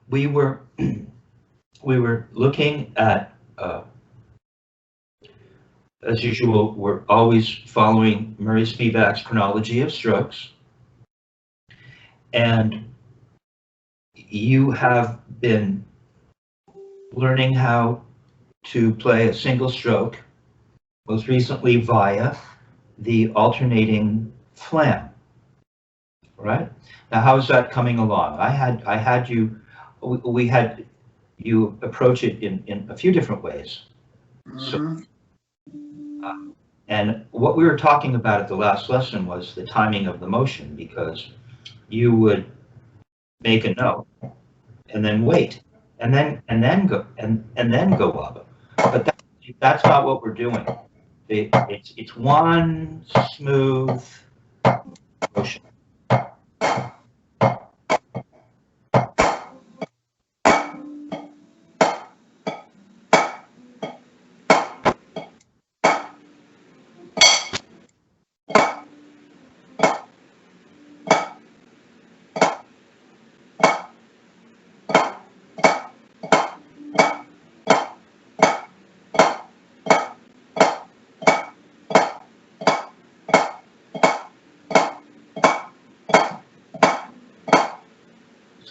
we were we were looking at, as usual, we're always following Murray Spivak's Chronology of Strokes, and you have been learning how to play a single stroke, most recently via the alternating flam, right? Now, how's that coming along? We had you approach it in a few different ways. So, and what we were talking about at the last lesson was the timing of the motion, because you would make a note and then wait and then go up. But that's not what we're doing. It's one smooth motion.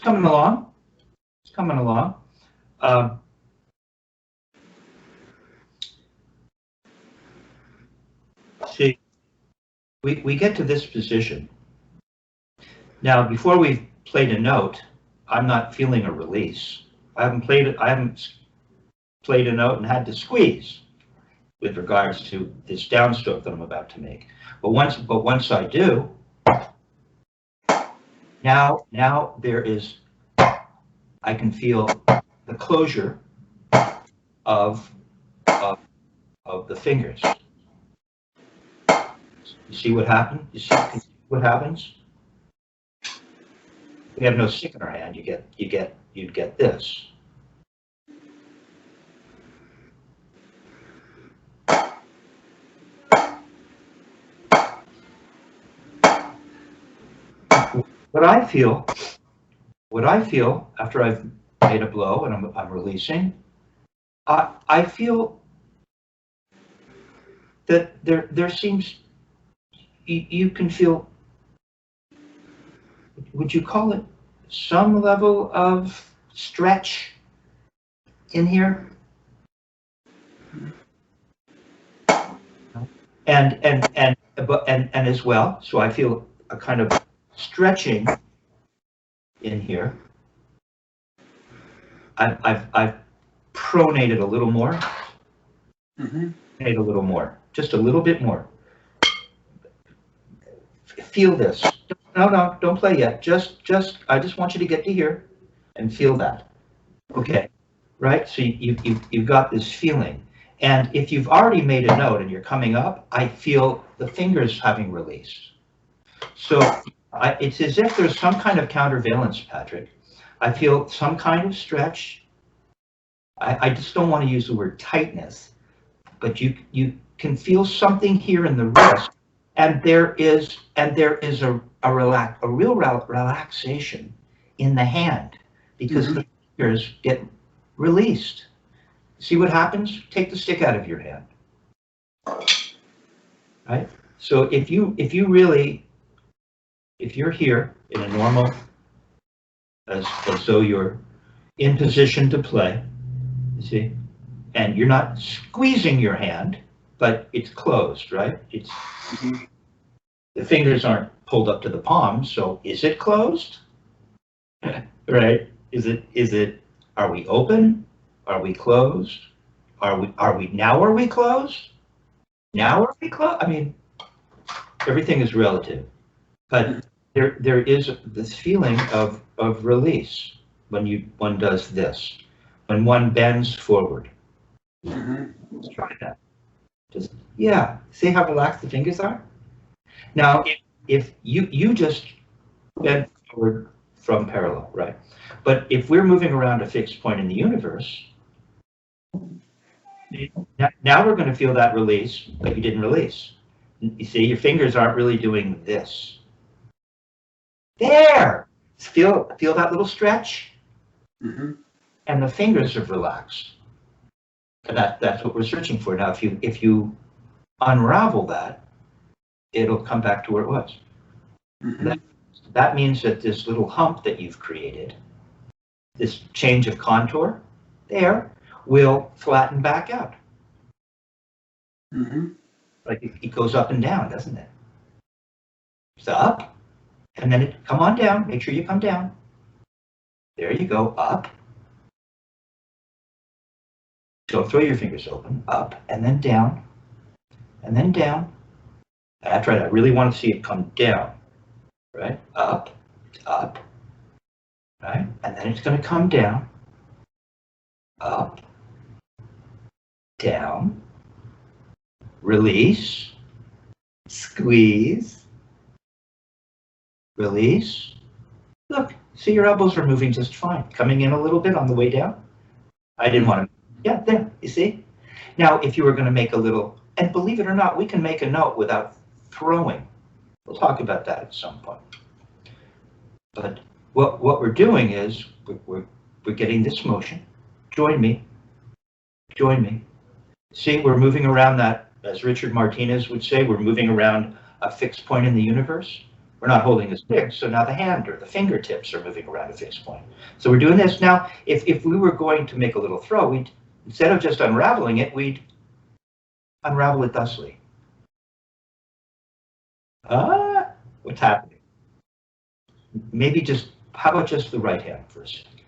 Coming along. It's coming along. See, we get to this position. Now, before we've played a note, I'm not feeling a release. I haven't played a note and had to squeeze with regards to this downstroke that I'm about to make. But once I do, now there is, I can feel the closure of the fingers. You see what happened? You see what happens? We have no stick in our hand. You'd get this. What I feel after I've made a blow and I'm releasing, I feel that there seems, you can feel, would you call it some level of stretch in here? And as well, so I feel a kind of stretching in here. I've pronated a little more. Pronate a little more, just a little bit more. Feel this. No, don't play yet. I just want you to get to here and feel that. Okay, right? So you've got this feeling. And if you've already made a note and you're coming up, I feel the fingers having released. So it's as if there's some kind of countervalence, Patrick. I feel some kind of stretch. I just don't want to use the word tightness, but you can feel something here in the wrist, and there is a real relaxation in the hand, because the fingers get released. See what happens? Take the stick out of your hand. Right? So if you're here in a normal, as though you're in position to play, you see, and you're not squeezing your hand, but it's closed, right? It's the fingers aren't pulled up to the palm, so is it closed? Right? Is it, are we open? Are we closed? Are we closed? Now are we closed? I mean, everything is relative, but there is this feeling of release when one does this, when one bends forward. Let's try that. Just, yeah, see how relaxed the fingers are? Now, if you just bend forward from parallel, right? But if we're moving around a fixed point in the universe, now we're going to feel that release, but you didn't release. You see, your fingers aren't really doing this. There! Feel that little stretch? Mm-hmm. and the fingers have relaxed. And that's what we're searching for. Now, if you unravel that, it'll come back to where it was. Mm-hmm. That means that this little hump that you've created, this change of contour there, will flatten back out. Mm-hmm. Like it goes up and down, doesn't it? It's up, and then it come on down. Make sure you come down. There you go, up. Don't throw your fingers open. Up, and then down, and then down. That's right, I really want to see it come down. Right? Up, up, right? And then it's going to come down, up, down, release, squeeze, release. Look, see your elbows are moving just fine. Coming in a little bit on the way down. I didn't want to, yeah, there, you see? Now, if you were going to make a little, and believe it or not, we can make a note without throwing. We'll talk about that at some point. But what we're doing is we're getting this motion. Join me. Join me. See, we're moving around that, as Richard Martinez would say, we're moving around a fixed point in the universe. We're not holding a stick, so now the hand or the fingertips are moving around a fixed point. So we're doing this. Now, if we were going to make a little throw, we'd, instead of just unraveling it, we'd unravel it thusly. What's happening? Maybe just, how about just the right hand for a second?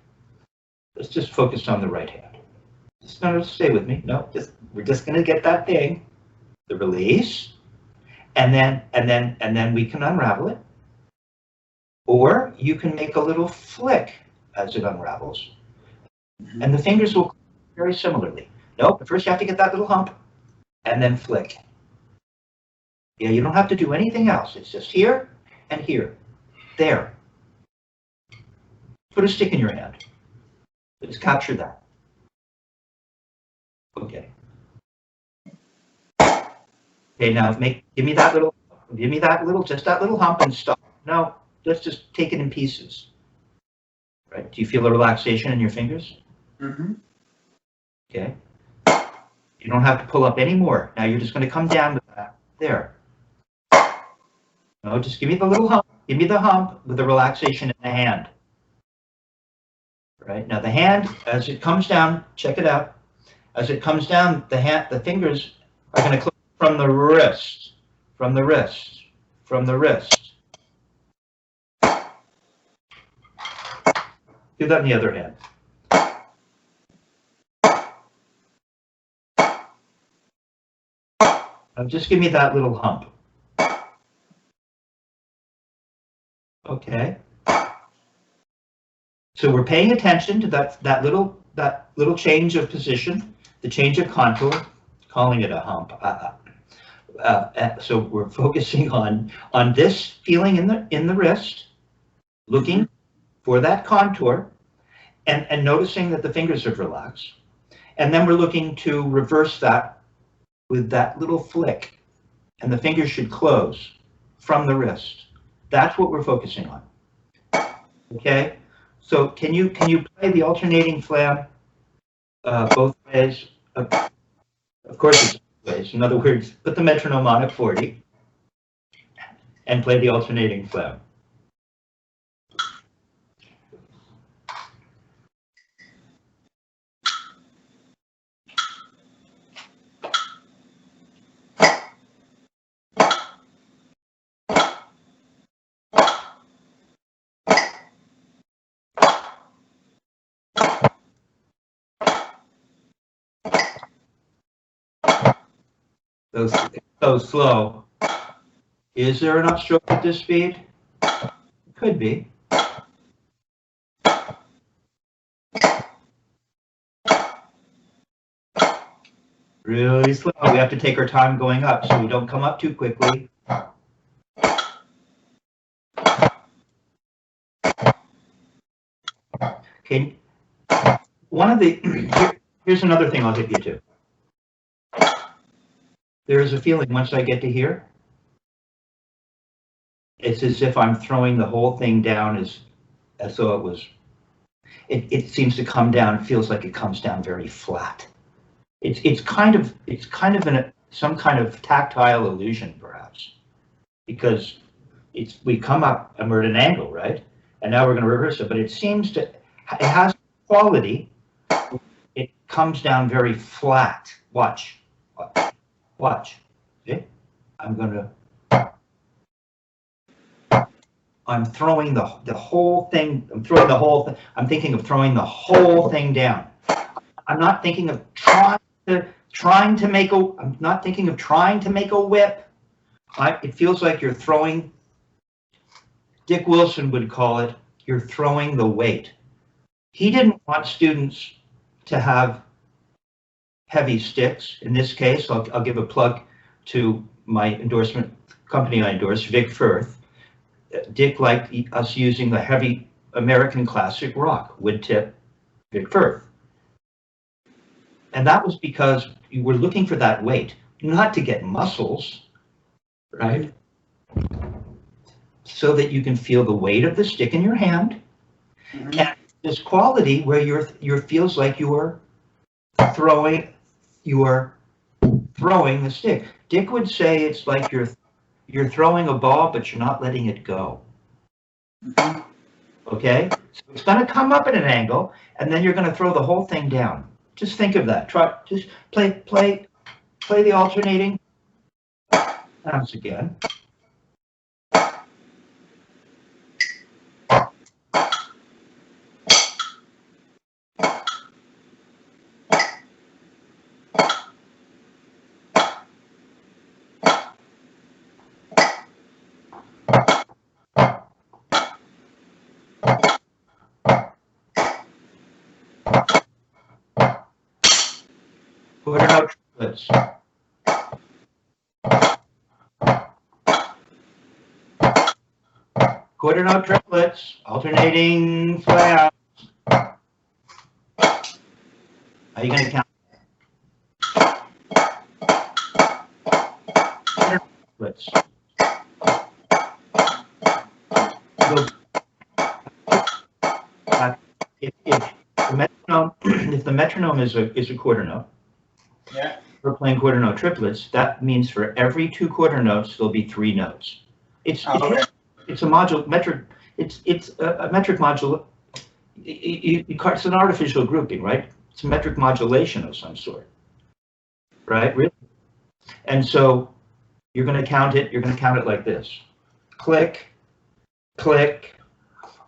Let's just focus on the right hand. Just no, stay with me. No, we're just going to get that thing, the release, and then we can unravel it. Or you can make a little flick as it unravels. Mm-hmm. And the fingers will very similarly. Nope, first you have to get that little hump and then flick. Yeah, you don't have to do anything else. It's just here and here. There. Put a stick in your hand. Just capture that. Okay. Okay, now give me that little, just that little hump and stop. No, let's just take it in pieces. Right? Do you feel a relaxation in your fingers? Mm-hmm. Okay. You don't have to pull up anymore. Now you're just going to come down with that. There. No, just give me the little hump. Give me the hump with the relaxation in the hand. Right? Now the hand, as it comes down, check it out. As it comes down, the fingers are going to close from the wrist, from the wrist, from the wrist. Do that in the other hand. Now just give me that little hump. Okay. So we're paying attention to that little change of position, the change of contour, calling it a hump. So we're focusing on this feeling in the wrist, looking for that contour, and noticing that the fingers have relaxed. And then we're looking to reverse that with that little flick, and the fingers should close from the wrist. That's what we're focusing on. Okay, so can you play the alternating flam both ways? Of course, it's both ways. In other words, put the metronome on at 40 and play the alternating flam. So slow. Is there enough stroke at this speed? Could be. Really slow. We have to take our time going up so we don't come up too quickly. Okay. Here's another thing I'll hit you to. There is a feeling once I get to here, it's as if I'm throwing the whole thing down as though it was It seems to come down, feels like it comes down very flat. It's kind of some kind of tactile illusion, perhaps, because we come up and we're at an angle, right? And now we're going to reverse it, but it seems to, it has quality. It comes down very flat. Watch. See? I'm throwing the whole thing. I'm thinking of throwing the whole thing down. I'm not thinking of trying to make a whip. It feels like you're throwing, Dick Wilson would call it, you're throwing the weight. He didn't want students to have heavy sticks. In this case, I'll give a plug to my endorsement company I endorse, Vic Firth. Dick liked us using the heavy American classic rock, wood tip, Vic Firth. And that was because you were looking for that weight, not to get muscles, right? So that you can feel the weight of the stick in your hand. Mm-hmm. And this quality where you're feels like you're throwing the stick. Dick would say it's like you're throwing a ball, but you're not letting it go. Mm-hmm. Okay? So it's going to come up at an angle, and then you're going to throw the whole thing down. Just think of that. Just play the alternating sounds again. Quarter note triplets. Quarter note triplets, alternating fly outs. Are you going to count? Quarter triplets. If the metronome is a quarter note, yeah, we're playing quarter note triplets. That means for every 2 quarter notes, there'll be 3 notes. It's a metric. It's a metric module. It's an artificial grouping, right? It's a metric modulation of some sort, right? Really. And so you're going to count it. You're going to count it like this: click, click.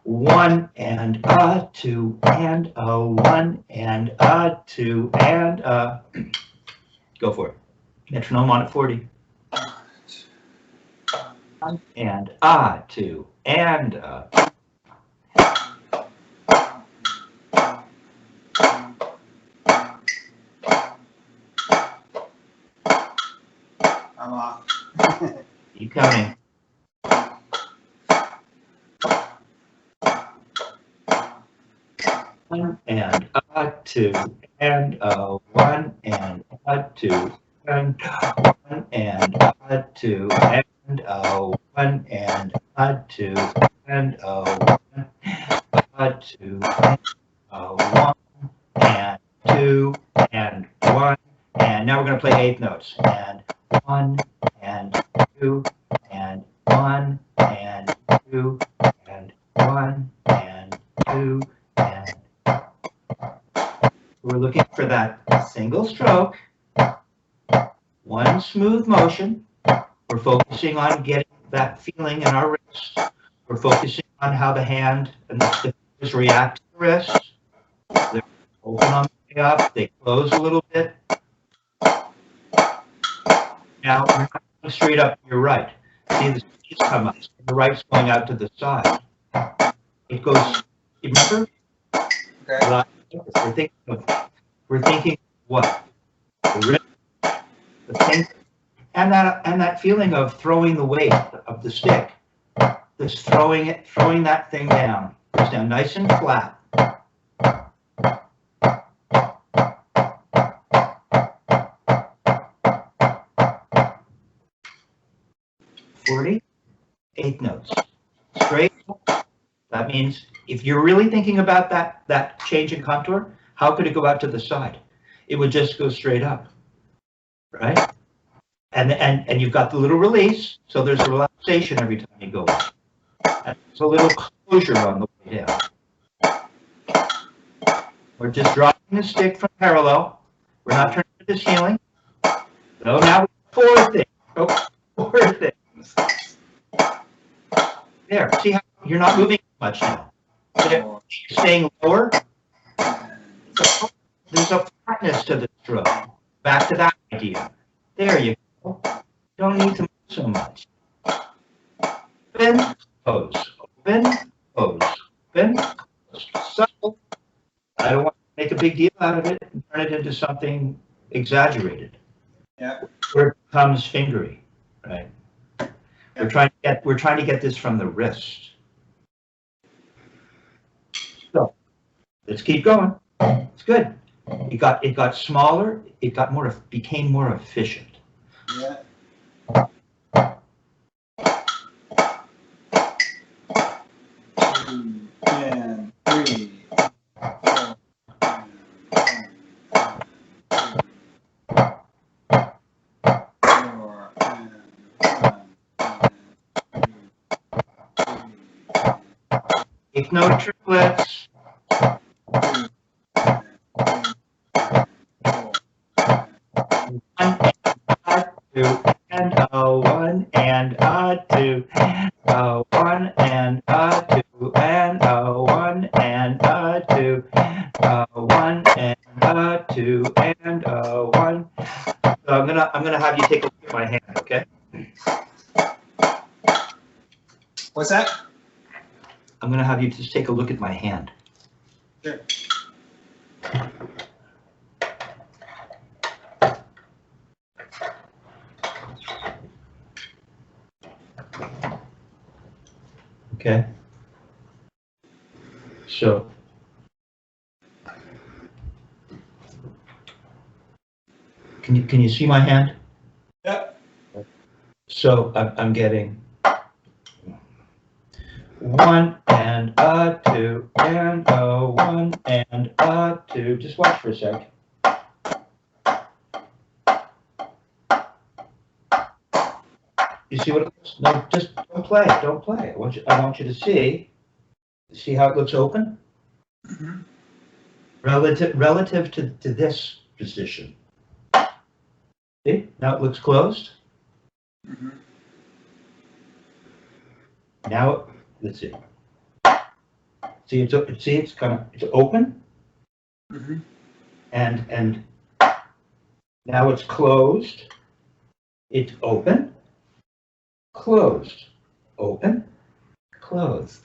1 and a 2 and a 1 and a 2 and a. Go for it. Metronome on at 40. 1 and a 2 and a. I'm off. Keep counting. 1 and a 2 and a 1 and a 2 and 1 and a 2 and a 1 and a 2 and a 1 a 2 and a 1 and 2 and 1, and now we're going to play 8th notes, and 1 and 2 and 1 and 2 and 1 and 2 and. We're looking for that single stroke, one smooth motion. We're focusing on getting that feeling in our wrist. We're focusing on how the hand and the fingers react to the wrist. They're open on the way up, they close a little bit. Now, we're not going straight up to your right. See the C's come up. The right's going out to the side. It goes, remember? Okay. We're thinking what? The wrist, the finger, and that feeling of throwing the weight of the stick. Just throwing that thing down. Goes down nice and flat. Eighth notes. Straight That means if you're really thinking about that change in contour, how could it go out to the side? It would just go straight up, right? And you've got the little release, so there's a relaxation every time you go up. And there's a little closure on the way down. We're just dropping the stick from parallel. We're not turning it to ceiling. So now we have 4 things. Oh, 4 things. There. See how you're not moving much now. You're staying lower. There's a flatness to the stroke. Back to that idea. There you go. You don't need to move so much. Open, close, open, close, open, close. Subtle. I don't want to make a big deal out of it and turn it into something exaggerated. Yeah. Where it becomes fingery, right? We're trying to get this from the wrist. So let's keep going. It's good. It got smaller. It became more efficient. Yeah. 2 and 3. 4 Take no triplets. One and a two, one and a two, and one and a two, one and a two, and one. So I'm gonna have you take a look at my hand, okay? What's that? I'm gonna have you just take a look at my hand. Sure. Okay. So can you see my hand? Yep. So I'm getting 1 and a 2 and a 1 and a 2. Just watch for a sec. You see what it looks? No, just don't play. Don't play. I want you to see. See how it looks open? Mm-hmm. Relative to this position. See? Now it looks closed. Mm-hmm. Now let's see. See it's open. Mm-hmm. And now it's closed. It's open. Closed. Open. Closed.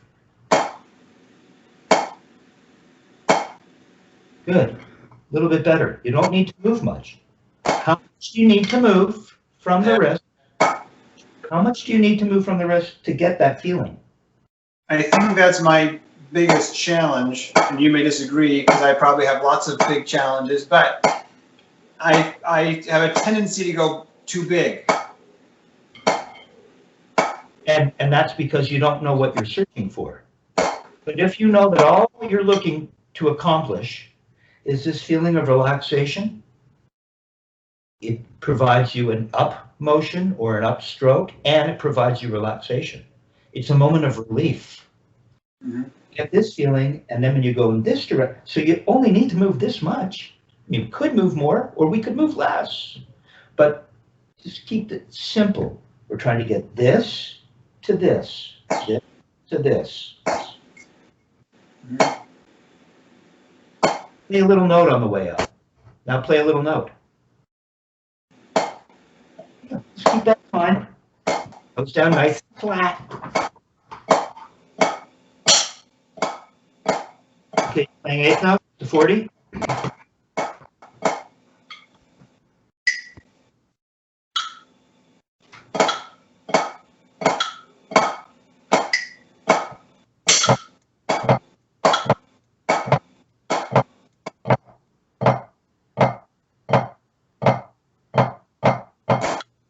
Good. A little bit better. You don't need to move much. How much do you need to move from the wrist? How much do you need to move from the wrist to get that feeling? I think that's my biggest challenge, and you may disagree because I probably have lots of big challenges, but I have a tendency to go too big. And that's because you don't know what you're searching for. But if you know that all you're looking to accomplish is this feeling of relaxation, it provides you an up motion or an up stroke, and it provides you relaxation. It's a moment of relief. Mm-hmm. You get this feeling, and then when you go in this direction, so you only need to move this much. You could move more, or we could move less. But just keep it simple. We're trying to get this to this to this. Mm-hmm. Play a little note on the way up. Now play a little note. Yeah, just keep that in mind. Goes down nice and flat. Okay, playing eighth note to 40.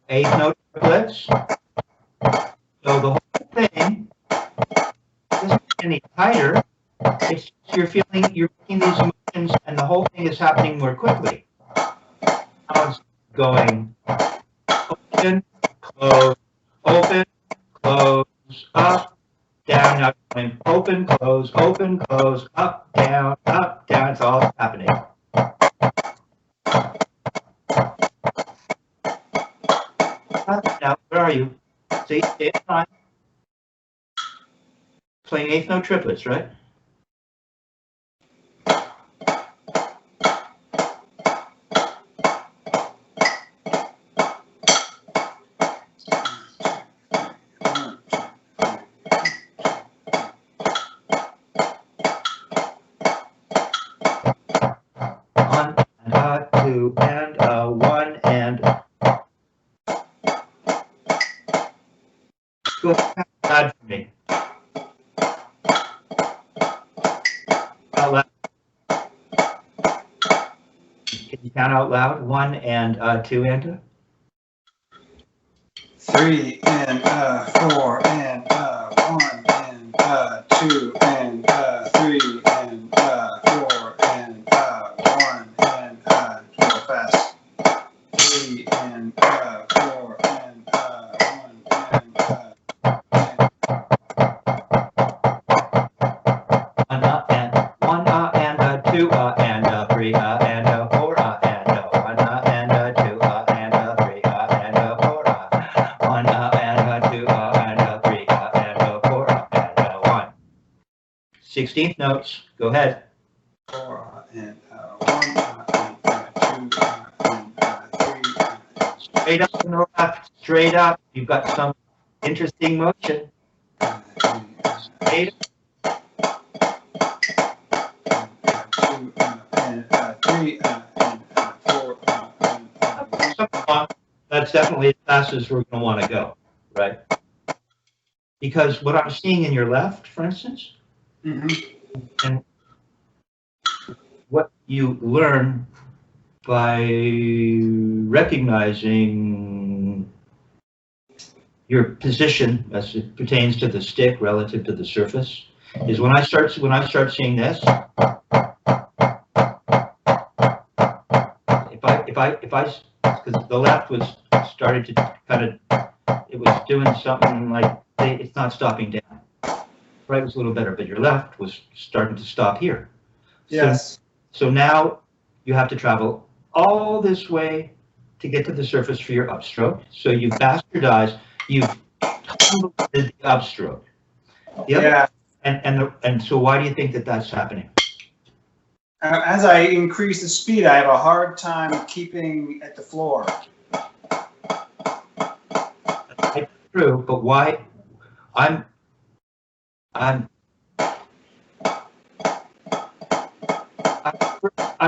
Eighth note triplets. So the whole thing isn't any tighter. It's you're feeling, you're making these motions, and the whole thing is happening more quickly. Now it's going open, close, open, close, up, down. Now it's going open, close, up, down, up, down. It's all happening. Now, where are you? See, it's fine. Playing eighth note triplets, right? One and a, two and a, one and. Go bad for me. Out loud. Can you count out loud? One and two and. 3 and 4 and 1 and 2 and 3 and 4 and 1 and go fast. 3 and 4 and 1 and One and two and three and four and one and two and three and four. One and two and three and four and one. 16th notes. Go ahead. 4 and 1 and 2 and 3. Straight up and left. Straight up. You've got some interesting motion. Straight up. 3 and 4 and That's definitely as fast as we're going to want to go, right? Because what I'm seeing in your left, for instance, and what you learn by recognizing your position as it pertains to the stick relative to the surface is when I start seeing this. If I because the left was started to kind of, it was doing something like it's not stopping down. Right was a little better, but your left was starting to stop here. yes. So now you have to travel all this way to get to the surface for your upstroke. So you've bastardized, you've convoluted the upstroke. The other, and so why do you think that that's happening? As I increase the speed, I have a hard time keeping at the floor. It's true, but why? I'm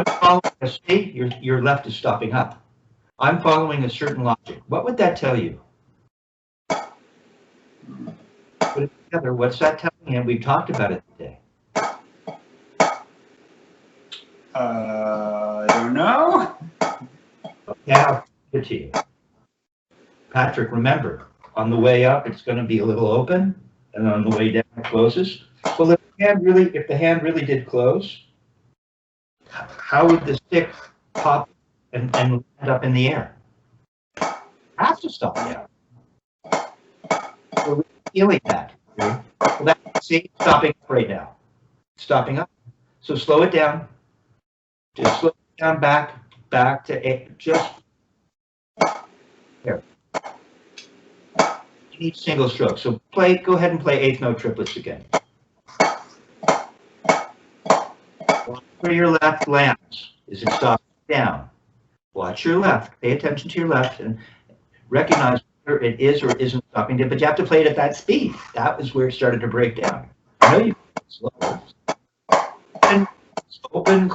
following a state. Your left is stopping up. I'm following a certain logic. What would that tell you? Put it together. What's that telling you? And we've talked about it today. I don't know. Yeah, I'll give it to you. Patrick, remember, on the way up, it's going to be a little open, and on the way down, it closes. Well, if the hand really did close, how would the stick pop and land up in the air? Have to stop there. So we're feeling that. Well, see, stopping up right now. Stopping up. So slow it down. Just slow it down back to just there. You need single stroke. So go ahead and play eighth note triplets again. Watch where your left lands. Is it stopping down? Watch your left. Pay attention to your left and recognize whether it is or isn't stopping down. But you have to play it at that speed. That was where it started to break down. I know you can slower. And open.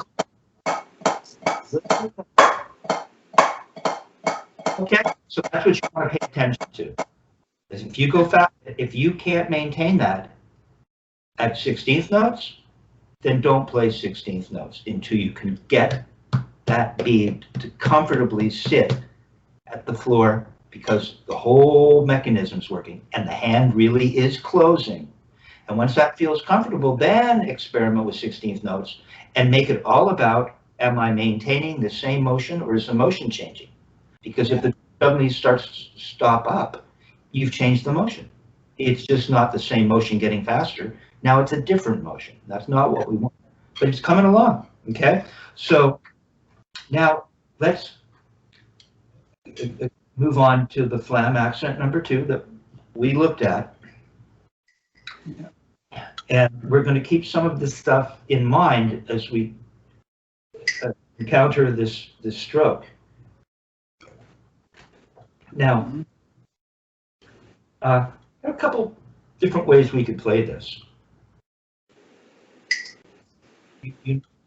Okay, so that's what you want to pay attention to. If you go fast, if you can't maintain that at 16th notes, then don't play 16th notes until you can get that bead to comfortably sit at the floor, because the whole mechanism's working and the hand really is closing. And once that feels comfortable, then experiment with 16th notes and make it all about, am I maintaining the same motion or is the motion changing? Because if it suddenly starts to stop up, you've changed the motion. It's just not the same motion getting faster. Now it's a different motion. That's not what we want, but it's coming along, okay? So now let's move on to the flam accent number 2 that we looked at. And we're going to keep some of this stuff in mind as we encounter this stroke. Now, there are a couple different ways we could play this.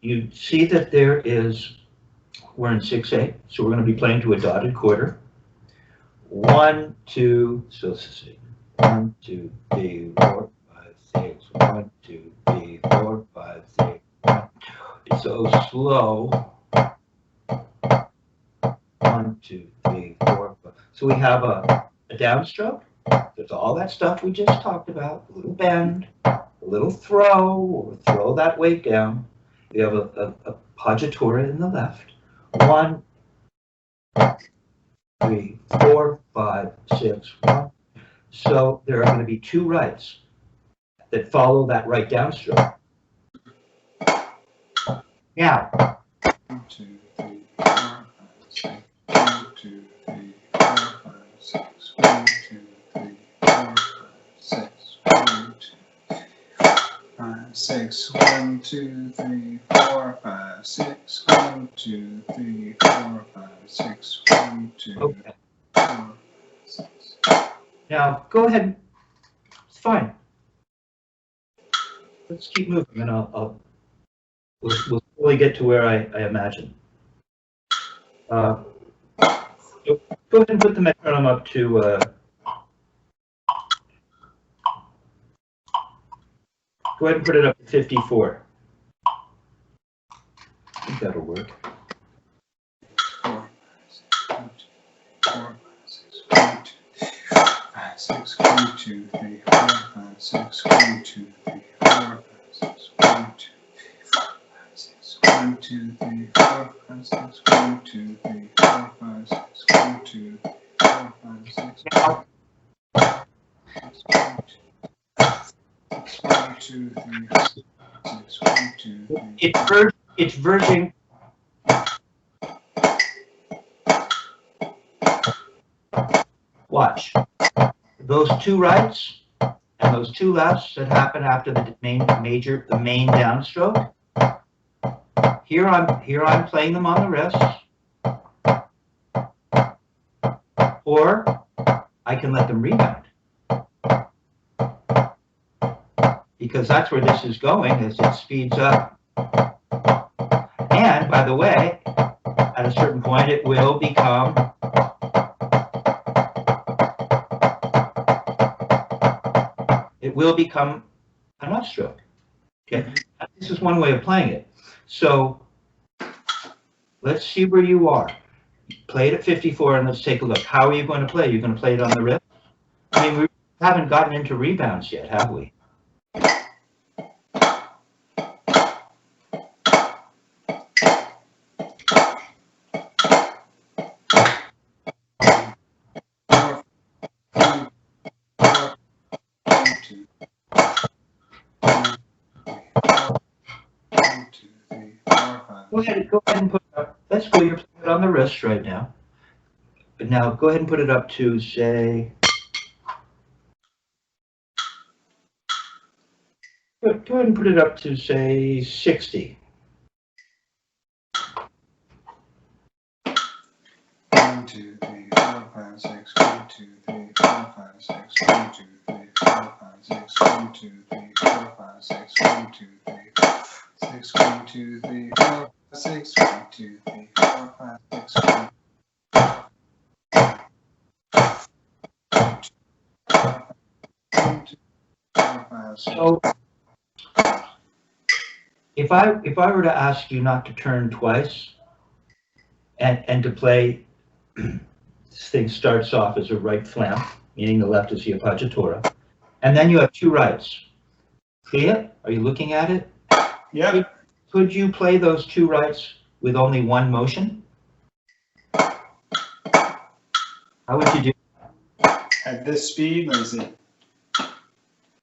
You see that there is, we're in 6/8, so we're going to be playing to a dotted quarter. 1, 2, so let's see, 1, 2, 3, 4, 5, 6, 1, 2, 3, 4, 5, 6, 1. It's so slow. 1, 2, 3, 4, 5. So we have a downstroke. There's all that stuff we just talked about. A little bend, a little throw, or throw that weight down. We have a poggiatura in the left. 1, 3, 4, 5, 6, 1. So there are going to be 2 rights that follow that right downstroke. Now, 1, 2, 3, 4, 5, 6. 1, 2, 3, 4, 5, 6. 1, 2, 3, 4, 5, 6. 1, 2, 5, 6. 1, 2, 3, 4, 5, 6. 1, 2, 3, 4, 5, 6. 1, 2, okay. 4, 6. Now go ahead. It's fine. Let's keep moving, and we'll slowly get to where I imagine. So go ahead and put the metronome up to. Go ahead and put it up to 54. I think that'll work. 4, 5, 6, 1, 2, 5, 6, 1, 2, 3, 4, 5, 6, 1, 2, 3, 4, 5, 6, 1, 2, 5, 6, 1, 2, 3, 4, 5, 6, 1, 2, 3, 4, 5, 6, 1, 2, 4, 5, 6, 1, 2, 3, 6, 1, 2, 3. It's verging. Watch. Those 2 rights and those 2 lefts that happen after the main downstroke. Here I'm playing them on the wrists, or I can let them rebound, because that's where this is going as it speeds up. And by the way, at a certain point it will become an upstroke. Okay, this is one way of playing it. So let's see where you are. Play it at 54, and let's take a look. How are you going to play? You're going to play it on the wrist? I mean, we haven't gotten into rebounds yet, have we? Go ahead and put it up. That's cool. You're putting it on the wrist right now. But now go ahead and put it up to, say, go ahead and put it up to, say, 60. 1, 2, 3, 4, 5, 6. 1, 2, 3, 4, 5, 6. 1, 2, 3, 4, 5, 6. 1, 2, 3, 4, 5, 6. 1, 2, 3, 6. 1, 2, 3, 4, 6. 1, 2, 3, 4, 5, 6. 1. So if I were to ask you not to turn twice and to play, this thing starts off as a right flam, meaning the left is the appoggiatura, and then you have 2 rights. See it? Are you looking at it? Yep. Could you play those two rights with only one motion? How would you do? At this speed, let me see.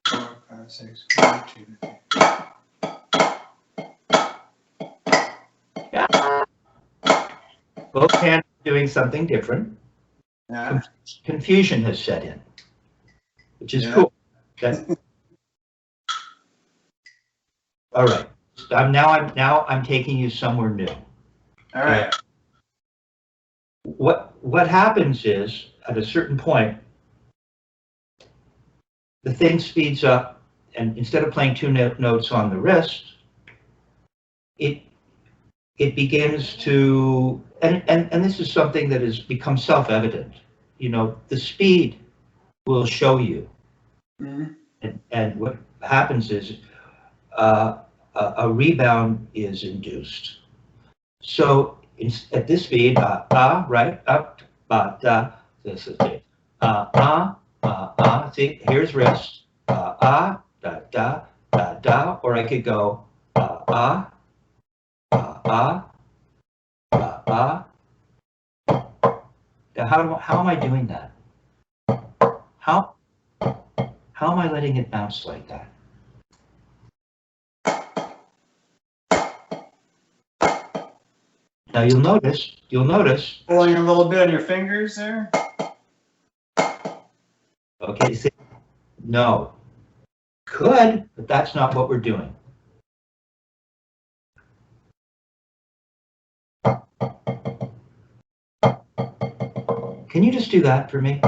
4, 5, 6, 1, 2, 3. Yeah. Both hands are doing something different. Yeah. Confusion has set in, which is Yeah. cool. Okay. All right. Now I'm taking you somewhere new. All right. What happens is at a certain point, the thing speeds up, and instead of playing two notes on the wrist, it begins to, and this is something that has become self-evident. You know, the speed will show you, Mm-hmm. and what happens is a rebound is induced. So at this speed, right, up, da, this is it. See, here's wrist, da, da, or I could go, uh. Now, how am I doing that? How am I letting it bounce like that? Now you'll notice. Pulling a little bit on your fingers there. Okay, see, no, could, but that's not what we're doing. Can you just do that for me?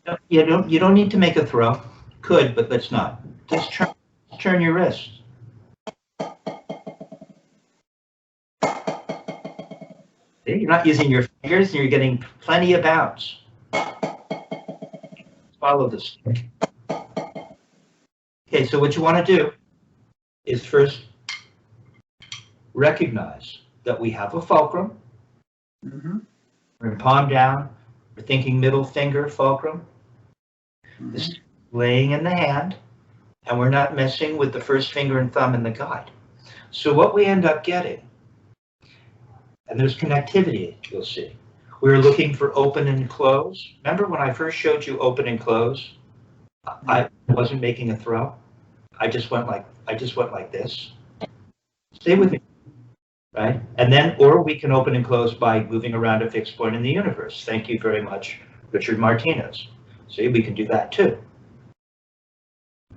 No, you don't need to make a throw. Could, but let's not. Just turn your wrist. See, you're not using your fingers, and you're getting plenty of bounce. Follow the stick. Okay, so what you want to do is first recognize that we have a fulcrum. Mm-hmm. We're in palm down. We're thinking middle finger fulcrum. Mm-hmm. This is laying in the hand, and we're not messing with the first finger and thumb in the guide. So what we end up getting, and there's connectivity, you'll see. We're looking for open and close. Remember when I first showed you open and close? I wasn't making a throw. I just went like this. Stay with me, right? And then, or we can open and close by moving around a fixed point in the universe. Thank you very much, Richard Martinez. See, we can do that too,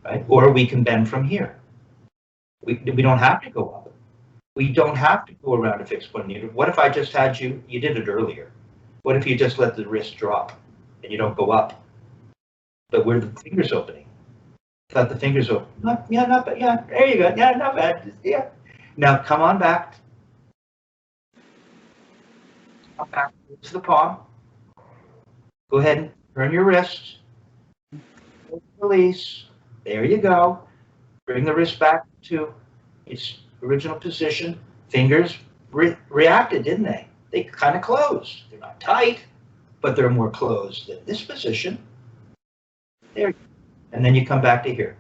right? Or we can bend from here. We don't have to go up. We don't have to go around a fixed point in the universe. What if I just had you did it earlier. What if you just let the wrist drop and you don't go up? But where the fingers opening? Got the fingers open. Not bad. Yeah, there you go. Yeah, not bad. Yeah. Now come on back. Come back to the palm. Go ahead and turn your wrist. Release. There you go. Bring the wrist back to its original position. Fingers reacted, didn't they? They kind of closed. They're not tight, but they're more closed than this position. There. And then you come back to here.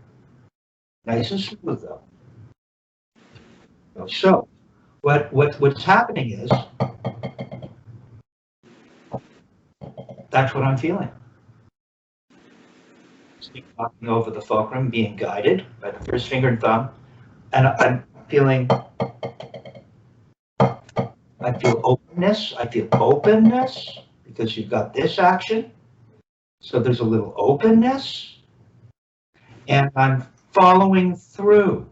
Nice and smooth, though. So, what's happening is, that's what I'm feeling. Walking over the fulcrum, being guided by the first finger and thumb, and I'm feeling, I feel openness because you've got this action. So there's a little openness, and I'm following through.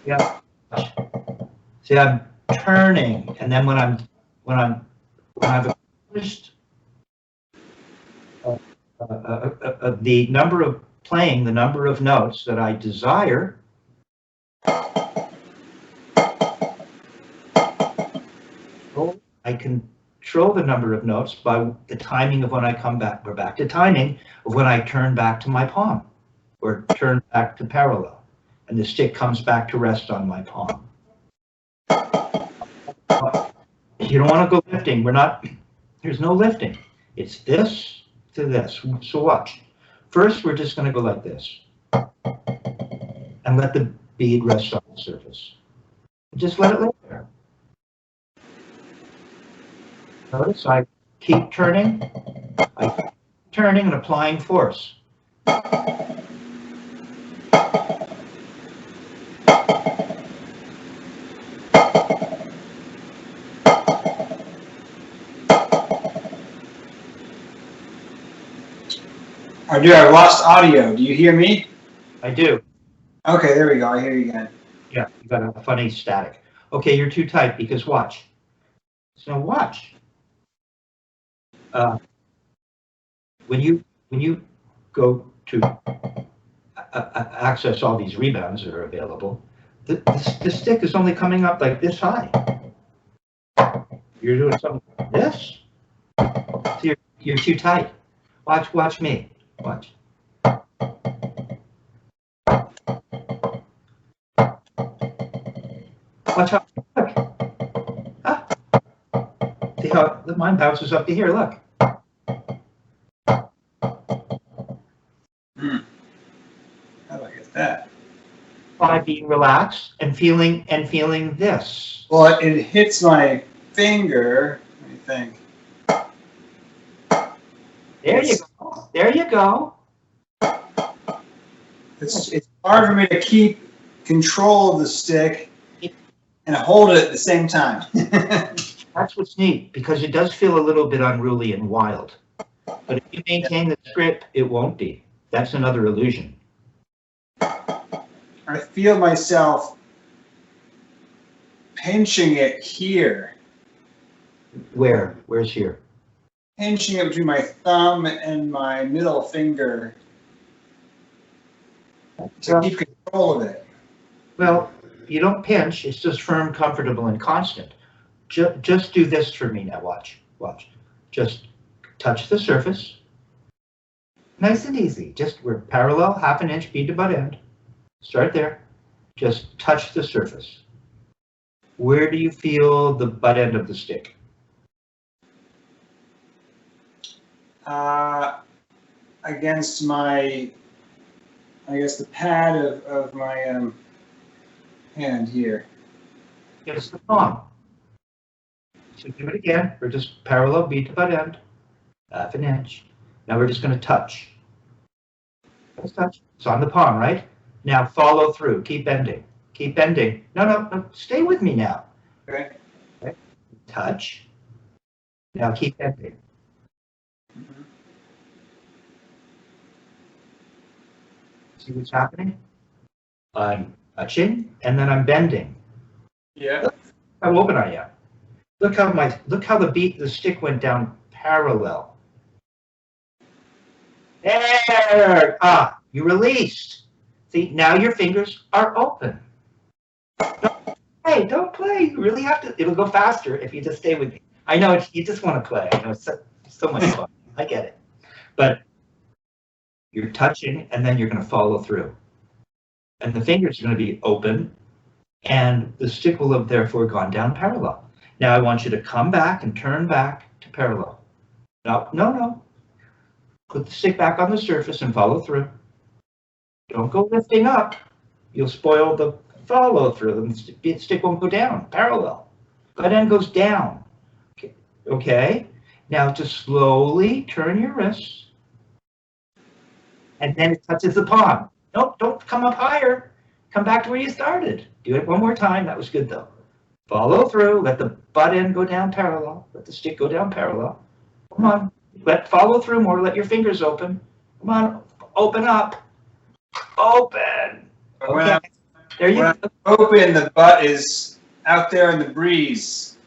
Yeah. See, I'm turning, and then when I've accomplished the number of playing the number of notes that I desire, I control the number of notes by the timing of when I come back. We're back to timing of when I turn back to my palm, or turn back to parallel, and the stick comes back to rest on my palm. You don't want to go lifting. There's no lifting. It's this to this. So watch. First, we're just going to go like this and let the bead rest on the surface. Just let it lay there. Notice I keep turning. I keep turning and applying force. Oh, dude, I lost audio. Do you hear me? I do. Okay, there we go. I hear you again. Yeah, you got a funny static. Okay, you're too tight because watch. So watch. When you go to access all these rebounds that are available, the stick is only coming up like this high. You're doing something like this. So you're too tight. Watch me. Watch. Watch how. Look. Ah. See how mine bounces up to here. Look. How do I get that? By being relaxed and feeling this. Well, it hits my finger. Let me think. There you go. There you go. It's hard for me to keep control of the stick and hold it at the same time. That's what's neat, because it does feel a little bit unruly and wild. But if you maintain the grip, it won't be. That's another illusion. I feel myself pinching it here. Where? Where's here? Pinching it between my thumb and my middle finger to keep control of it. Well, you don't pinch. It's just firm, comfortable, and constant. Just do this for me now. Watch. Just touch the surface. Nice and easy. Just we're parallel, 1/2 inch bead to butt end. Start there. Just touch the surface. Where do you feel the butt end of the stick? Against my, I guess, the pad of my hand here. Against the palm. So do it again. We're just parallel bead to butt end, 1/2 inch. Now we're just going to touch. Let's touch. It's on the palm, right? Now follow through. Keep bending. Keep bending. No. Stay with me now. Okay. Touch. Now keep bending. Mm-hmm. See what's happening? I'm touching and then I'm bending. Yeah. Look how open I am. Look how the stick went down parallel. There! You released. See, now your fingers are open. Don't play. You really have to. It'll go faster if you just stay with me. I know you just want to play. I know it's so much fun. I get it. But you're touching, and then you're going to follow through. And the fingers are going to be open, and the stick will have therefore gone down parallel. Now I want you to come back and turn back to parallel. No. Put the stick back on the surface and follow through. Don't go lifting up. You'll spoil the follow through. The stick won't go down parallel. Butt end goes down. Okay. Now just slowly turn your wrists. And then it touches the palm. Nope, don't come up higher. Come back to where you started. Do it one more time. That was good though. Follow through. Let the butt end go down parallel. Let the stick go down parallel. Come on. Follow through more. Let your fingers open. Come on. Open up. Open. Okay. There you go. Open, the butt is out there in the breeze.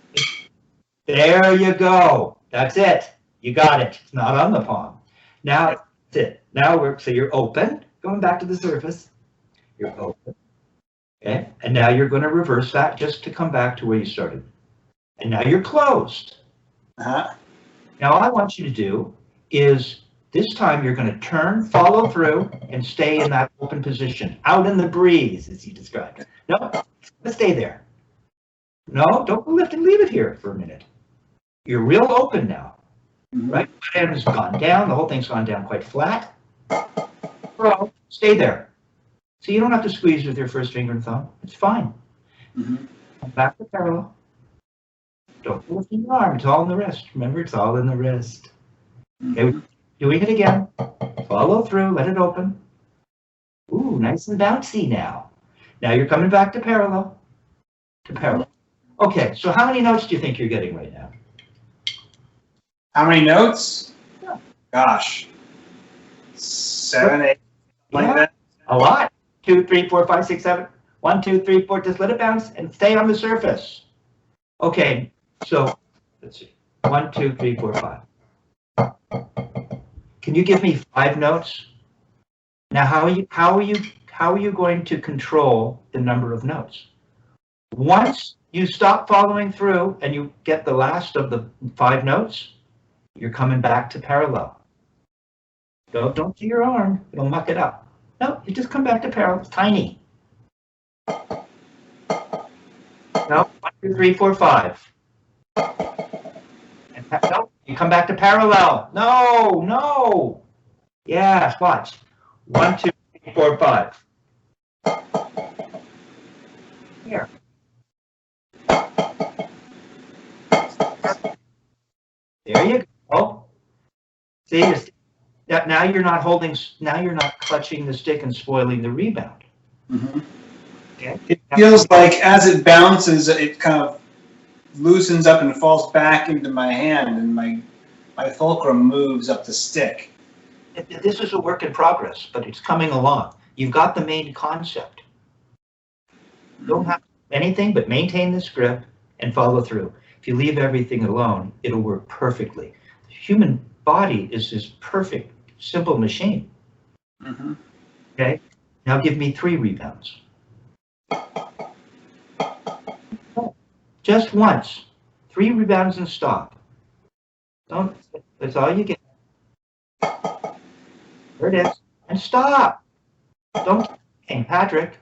There you go. That's it. You got it. It's not on the palm. Now that's it. Now so you're open. Going back to the surface. You're open. Okay. And now you're going to reverse that just to come back to where you started. And now you're closed. Uh-huh. Now all I want you to do is this time you're going to turn, follow through, and stay in that open position, out in the breeze, as you described. No, let's stay there. No, don't lift and leave it here for a minute. You're real open now, Mhm. right? One end has gone down. The whole thing's gone down quite flat. Well, stay there. So you don't have to squeeze with your first finger and thumb. It's fine. Mhm. Come back to parallel. Don't lift your arm. It's all in the wrist. Remember, it's all in the wrist. Okay, Mhm. doing it again. Follow through. Let it open. Ooh, nice and bouncy now. Now you're coming back to parallel. To parallel. Okay, so how many notes do you think you're getting right now? How many notes? Yeah. Gosh. 7, 8, like Yeah, that. a lot. 2, 3, 4, 5, 6, 7. 1, 2, 3, 4. Just let it bounce and stay on the surface. Okay, so let's see. 1, 2, 3, 4, 5. Can you give me 5 notes? Now, how are you going to control the number of notes? Once you stop following through and you get the last of the 5 notes, you're coming back to parallel. Don't do your arm, it'll muck it up. No, you just come back to parallel. It's tiny. No, 1, 2, 3, 4, 5. And no, you come back to parallel. No, no. Yes, watch. 1, 2, 3, 4, 5. Here. There you go. See, now you're not holding. Now you're not clutching the stick and spoiling the rebound. Mhm. Okay. It feels like as it bounces, it kind of loosens up and falls back into my hand, and my fulcrum moves up the stick. This is a work in progress, but it's coming along. You've got the main concept. You don't have anything but maintain this grip and follow through. If you leave everything alone, it'll work perfectly. The human body is this perfect, simple machine. Mm-hmm. Okay? Now give me 3 rebounds. Just once. 3 rebounds and stop. Don't, that's all you get. There it is. And stop. Don't keep playing, Patrick.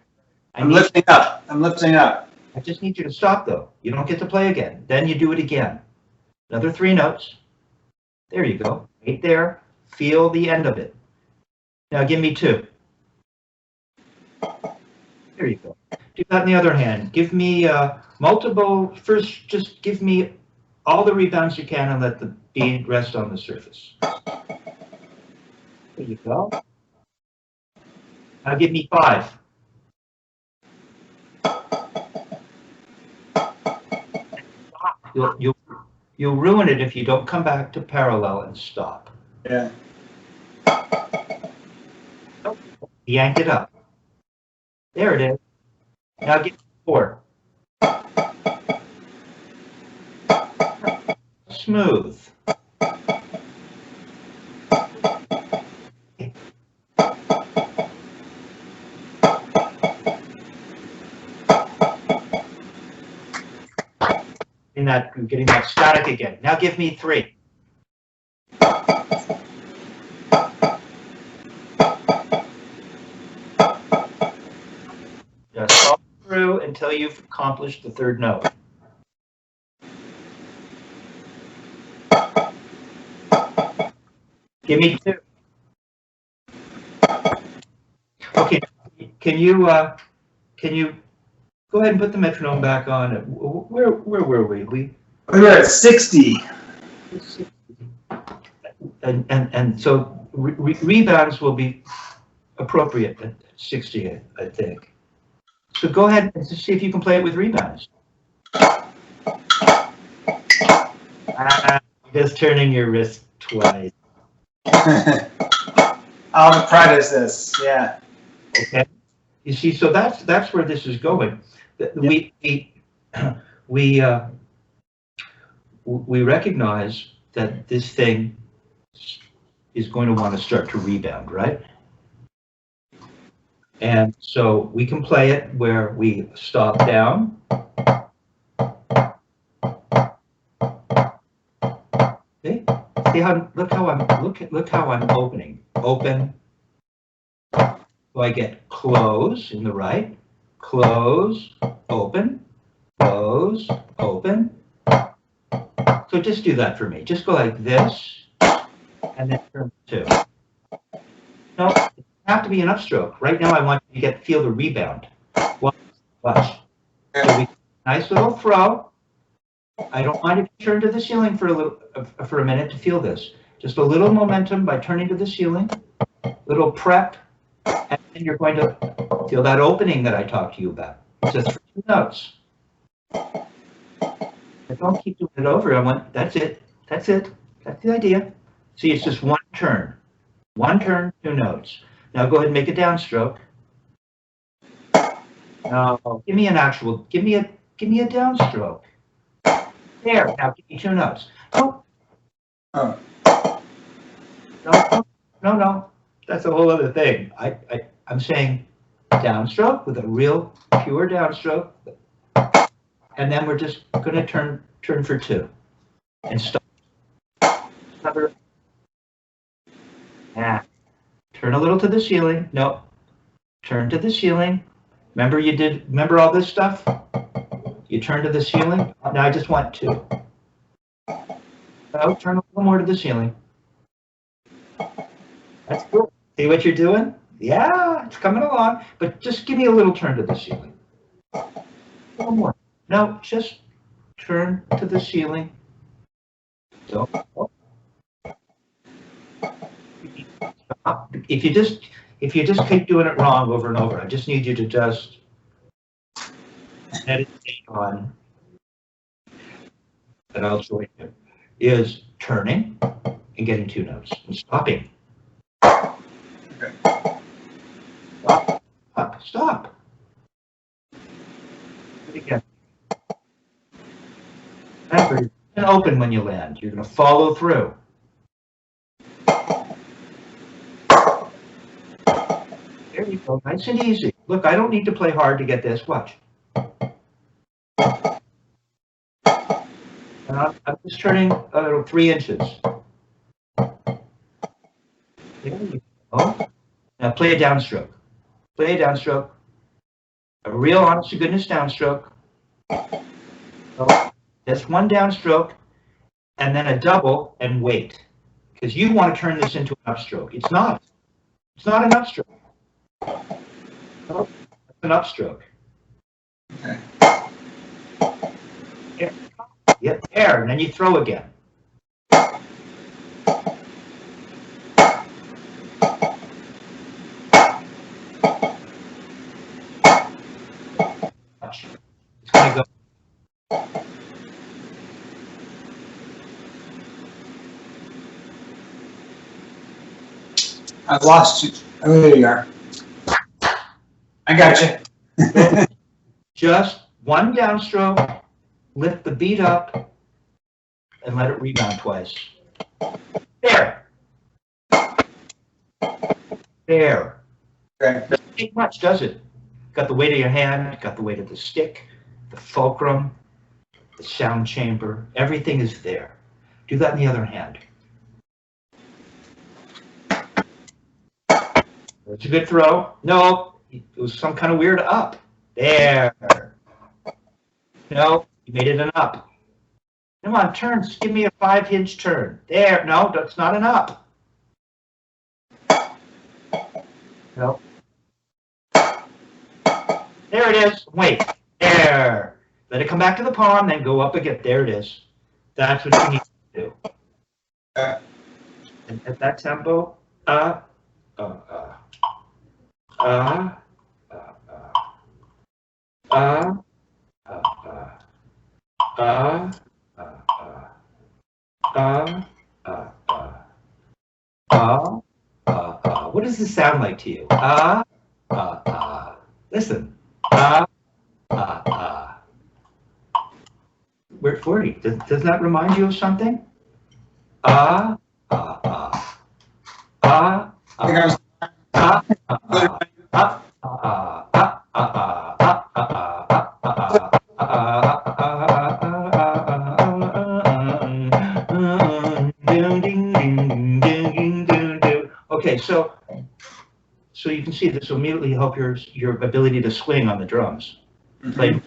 I'm lifting up. I'm lifting up. I just need you to stop, though. You don't get to play again. Then you do it again. Another 3 notes. There you go. Right there. Feel the end of it. Now give me 2. There you go. Do that on the other hand. Give me multiple. First, just give me all the rebounds you can and let the bead rest on the surface. There you go. Now give me 5. You'll ruin it if you don't come back to parallel and stop. Yeah. Yank it up. There it is. Now give me 4. Smooth. Getting that static again. Now give me 3. Just follow through until you've accomplished the 3rd note. Give me 2. Okay, can you go ahead and put the metronome back on? Where were we? We were at 60. And so rebounds will be appropriate at 60, I think. So go ahead and see if you can play it with rebounds. Just turning your wrist twice. I'll practice this. Yeah. Okay. You see, so that's where this is going. We recognize that this thing is going to want to start to rebound, right? And so we can play it where we stop down. See? See how look how I'm opening. Open. So I get close in the right, close, open, close, open. So just do that for me. Just go like this, and then turn to 2. No, it doesn't have to be an upstroke. Right now I want you to feel the rebound. Watch. So nice little throw. I don't mind if you turn to the ceiling for a minute to feel this. Just a little momentum by turning to the ceiling, little prep, and then you're going to feel that opening that I talked to you about. It's just 3 notes. But don't keep doing it over. That's it. That's it. That's the idea. See, it's just 1 turn. 1 turn, 2 notes. Now go ahead and make a downstroke. Now give me a downstroke. There. Now give me 2 notes. Oh. Oh. No. That's a whole other thing. I'm saying downstroke with a real pure downstroke, and then we're just going to turn for 2 and stop. Turn a little to the ceiling. No. Turn to the ceiling. Remember all this stuff? You turn to the ceiling. Now I just want 2. No, turn a little more to the ceiling. That's good. See what you're doing? Yeah, it's coming along. But just give me a little turn to the ceiling. A little more. No, just turn to the ceiling. Don't. If you just keep doing it wrong over and over, I just need you to just meditate on, and I'll show you, is turning and getting 2 notes and stopping. Okay. Stop. Do it again. Remember, you're going to open when you land. You're going to follow through. There you go. Nice and easy. Look, I don't need to play hard to get this. Watch. And I'm just turning 3 inches. There you go. Now play a downstroke. Play a downstroke. A real honest to goodness downstroke. So just 1 downstroke, and then a double, and wait. Because you want to turn this into an upstroke. It's not. It's not an upstroke. No, it's an upstroke. Okay. There, there, and then you throw again. Watch. It's going to go. I've lost you. Oh, there you are. I got you. Just 1 downstroke, lift the beat up, and let it rebound twice. There. There. Okay. Doesn't take much, does it? Got the weight of your hand, got the weight of the stick, the fulcrum, the sound chamber, everything is there. Do that in the other hand. That's a good throw. No, it was some kind of weird up. There. No, you made it an up. Come on, turns. Give me a 5-inch turn. There. No, that's not an up. No. There it is. Wait. There. Let it come back to the palm, then go up again. There it is. That's what you need to do. And at that tempo, what does this sound like to you? Listen. We're at 40. Does that remind you of something? I think I was. Okay, so you can see this will immediately help your ability to swing on the drums. Play.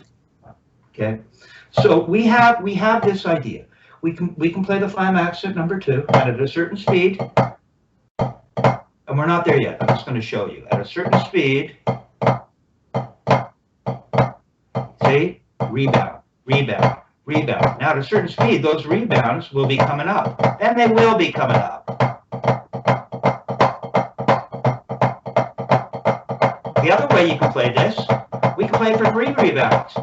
Okay, so we have this idea. we can play the Flamex at number 2 and at a certain speed. And we're not there yet. I'm just going to show you. At a certain speed, see? Rebound, rebound, rebound. Now at a certain speed, those rebounds will be coming up. And they will be coming up. The other way you can play this, we can play for 3 rebounds.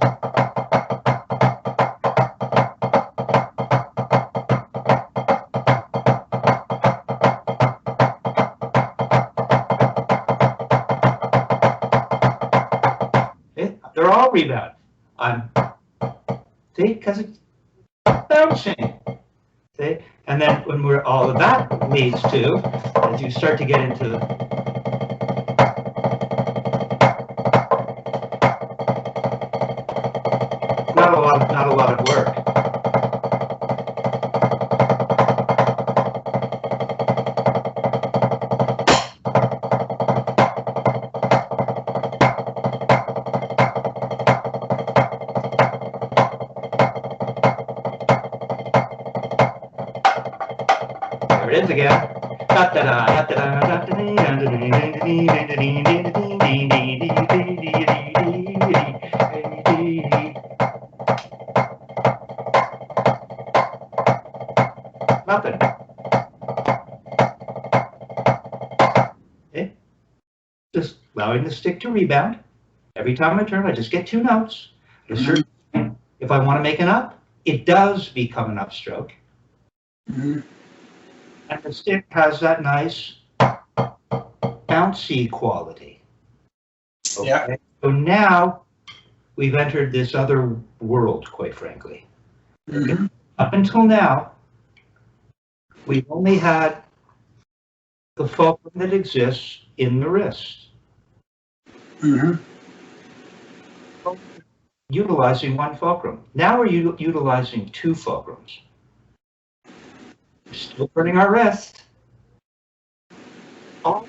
They're all rebound. See, because it's bouncing. See, and then when we're all of that leads to, as you start to get into not a lot of work. There it is again. Nothing. Okay. Just allowing the stick to rebound. Every time I turn, I just get 2 notes. At a certain point, if I want to make an up, it does become an upstroke. And the stick has that nice bouncy quality. Okay? Yeah. So now we've entered this other world, quite frankly. Up until now, we've only had the fulcrum that exists in the wrist. Utilizing 1 fulcrum. Now we're utilizing 2 fulcrums. We're still burning our wrist. So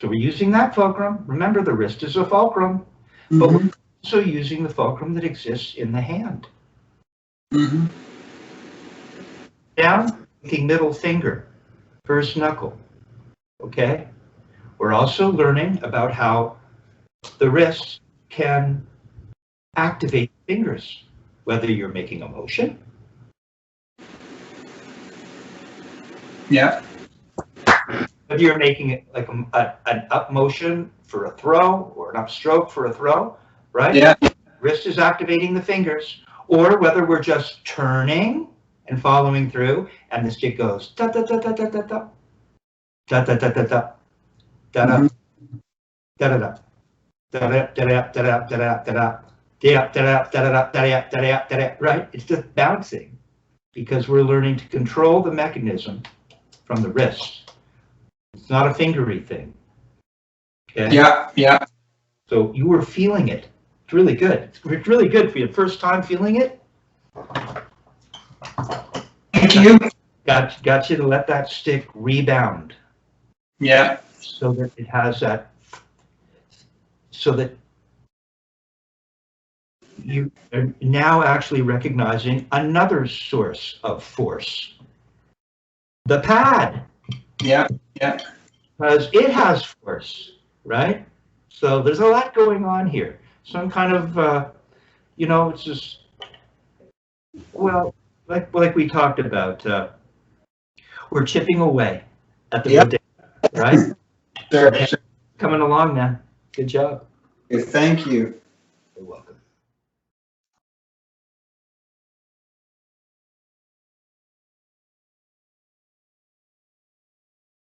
we're using that fulcrum. Remember, the wrist is a fulcrum, but we're also using the fulcrum that exists in the hand. Down, making middle finger, first knuckle. Okay? We're also learning about how the wrist can activate fingers, whether you're making a motion. Yeah. Whether you're making it like an up motion for a throw or an upstroke for a throw, right? Yeah. Wrist is activating the fingers, or whether we're just turning and following through, and the stick goes da da da da da da da da da da da da da da da da da right? It's just bouncing because we're learning to control the mechanism from the wrist. It's not a fingery thing. Okay? Yeah, yeah. So you were feeling it. It's really good. It's really good for your first time feeling it. Thank you. Got you to let that stick rebound. Yeah. So that it has that, so that you are now actually recognizing another source of force. The pad. Yeah, yeah. Because it has force, right? So there's a lot going on here. Some kind of, it's just, well, like we talked about, we're chipping away at the bodega, right? Sure. Coming along, man. Good job. Thank you. You're welcome.